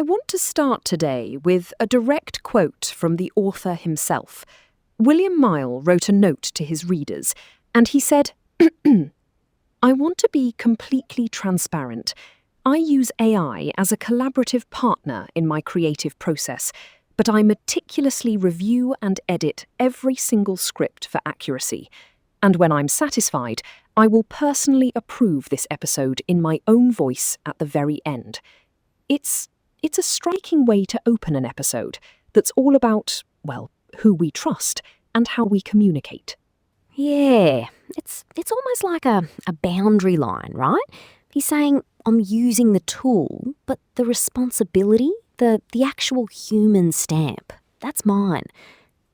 I want to start today with a direct quote from the author himself. William Mile wrote a note to his readers, and he said, I want to be completely transparent. I use AI as a collaborative partner in my creative process, but I meticulously review and edit every single script for accuracy. And when I'm satisfied, I will personally approve this episode in my own voice at the very end. It's a striking way to open an episode that's all about, well, who we trust and how we communicate. Yeah, it's almost like a boundary line, right? He's saying, I'm using the tool, but the responsibility, the actual human stamp, that's mine.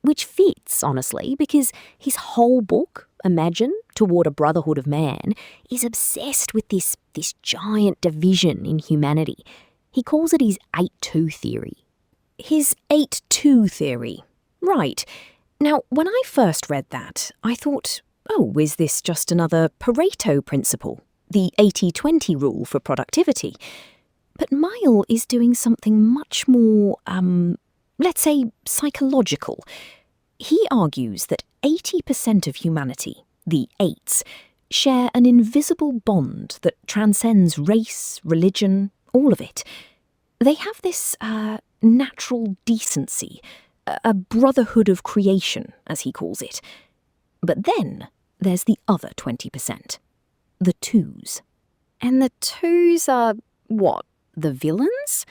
Which fits, honestly, because his whole book, Imagine, Toward a Brotherhood of Man, is obsessed with this giant division in humanity. He calls it his 8-2 theory. His 8-2 theory. Right. Now, when I first read that, I thought, is this just another Pareto principle? The 80-20 rule for productivity? But Mile is doing something much more, let's say, psychological. He argues that 80% of humanity, the eights, share an invisible bond that transcends race, religion, all of it. They have this natural decency, a brotherhood of creation, as he calls it. But then there's the other 20%, the twos. And the twos are, what, the villains?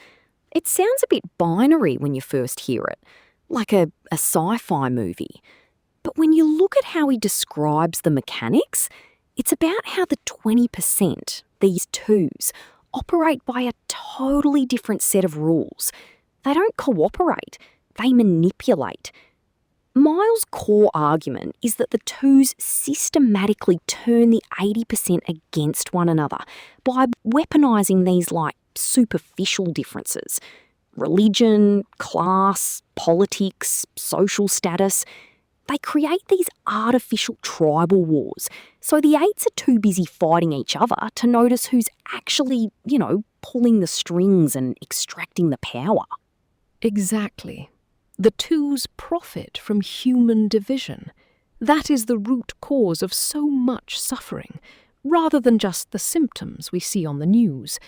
It sounds a bit binary when you first hear it, like a sci-fi movie. But when you look at how he describes the mechanics, it's about how the 20%, these twos, operate by a totally different set of rules. They don't cooperate, they manipulate. Miles' core argument is that the twos systematically turn the 80% against one another by weaponising these superficial differences. Religion, class, politics, social status. They create these artificial tribal wars, so the eights are too busy fighting each other to notice who's actually, pulling the strings and extracting the power. Exactly. The twos profit from human division. That is the root cause of so much suffering, rather than just the symptoms we see on the news.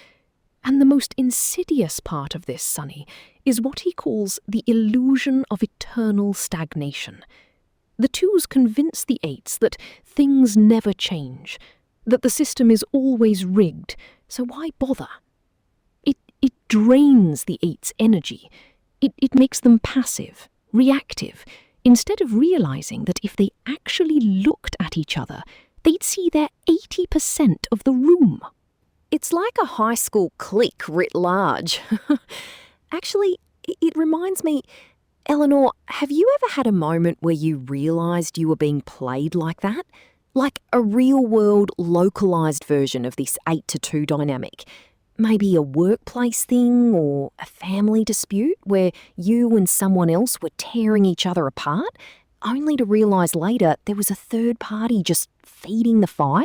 And the most insidious part of this, Sonny, is what he calls the illusion of eternal stagnation. The twos convince the eights that things never change, that the system is always rigged, so why bother? It drains the eights' energy. It makes them passive, reactive, instead of realising that if they actually looked at each other, they'd see they're 80% of the room. It's like a high school clique writ large. Actually, it reminds me, Eleanor, have you ever had a moment where you realised you were being played like that? Like a real-world, localised version of this 8-2 dynamic? Maybe a workplace thing or a family dispute where you and someone else were tearing each other apart, only to realise later there was a third party just feeding the fire?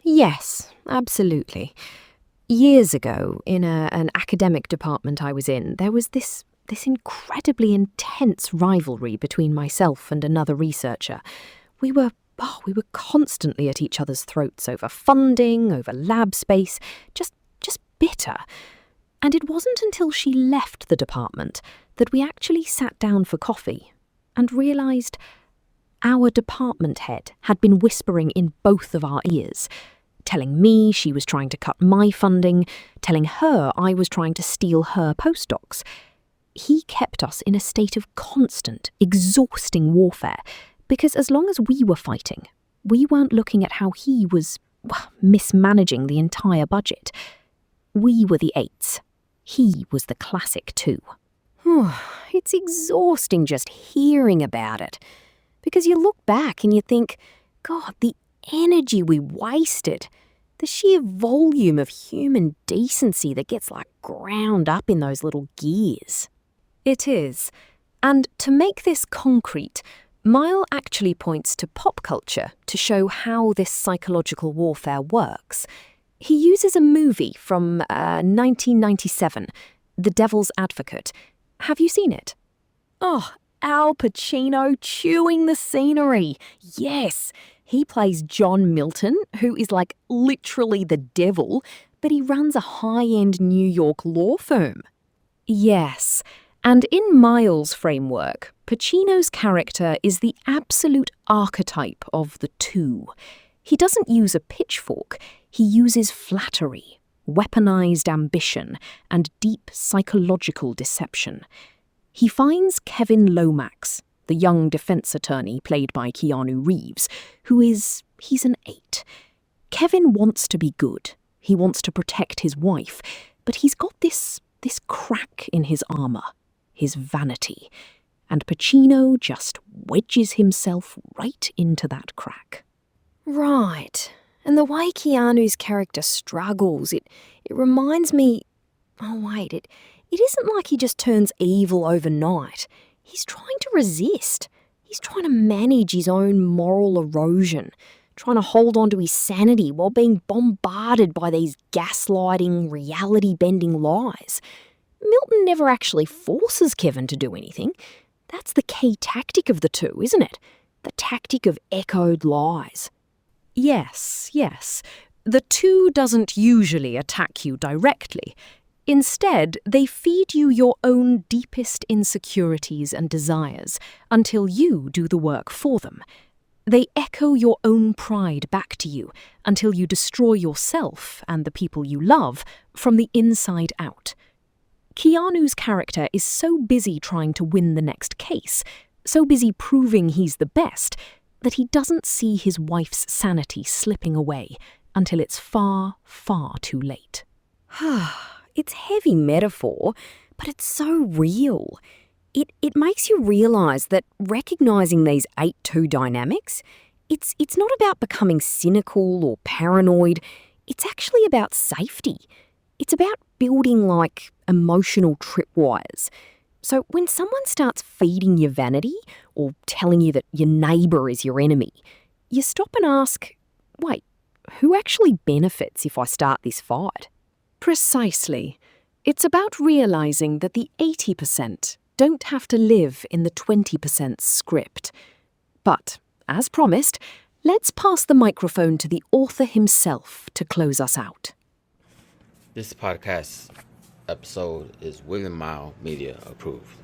Yes, absolutely. Years ago, in an academic department I was in, there was this incredibly intense rivalry between myself and another researcher. We were constantly at each other's throats over funding, over lab space, just bitter. And it wasn't until she left the department that we actually sat down for coffee and realised our department head had been whispering in both of our ears, telling me she was trying to cut my funding, telling her I was trying to steal her postdocs. He kept us in a state of constant, exhausting warfare, because as long as we were fighting, we weren't looking at how he was mismanaging the entire budget. We were the eights. He was the classic two. It's exhausting just hearing about it. Because you look back and you think, God, the energy we wasted, the sheer volume of human decency that gets ground up in those little gears. It is. And to make this concrete, Mile actually points to pop culture to show how this psychological warfare works. He uses a movie from 1997, The Devil's Advocate. Have you seen it? Oh, Al Pacino chewing the scenery. Yes, he plays John Milton, who is like literally the devil, but he runs a high-end New York law firm. Yes, and in Miles' framework, Pacino's character is the absolute archetype of the two. He doesn't use a pitchfork, he uses flattery, weaponized ambition, and deep psychological deception. He finds Kevin Lomax, the young defense attorney played by Keanu Reeves, he's an 8. Kevin wants to be good. He wants to protect his wife, but he's got this crack in his armour, his vanity, and Pacino just wedges himself right into that crack. Right. And the way Keanu's character struggles, it reminds me... Oh, wait, it isn't like he just turns evil overnight. He's trying to resist. He's trying to manage his own moral erosion, trying to hold on to his sanity while being bombarded by these gaslighting, reality-bending lies. Milton never actually forces Kevin to do anything. That's the key tactic of the two, isn't it? The tactic of echoed lies. Yes. The two doesn't usually attack you directly. Instead, they feed you your own deepest insecurities and desires until you do the work for them. They echo your own pride back to you until you destroy yourself and the people you love from the inside out. Keanu's character is so busy trying to win the next case, so busy proving he's the best, that he doesn't see his wife's sanity slipping away until it's far, far too late. It's heavy metaphor, but it's so real. It makes you realise that recognising these 8-2 dynamics, it's not about becoming cynical or paranoid. It's actually about safety. It's about building like emotional tripwires. So when someone starts feeding your vanity or telling you that your neighbour is your enemy, you stop and ask, wait, who actually benefits if I start this fight? Precisely. It's about realising that the 80% don't have to live in the 20% script. But, as promised, let's pass the microphone to the author himself to close us out. This podcast episode is William Mile Media approved.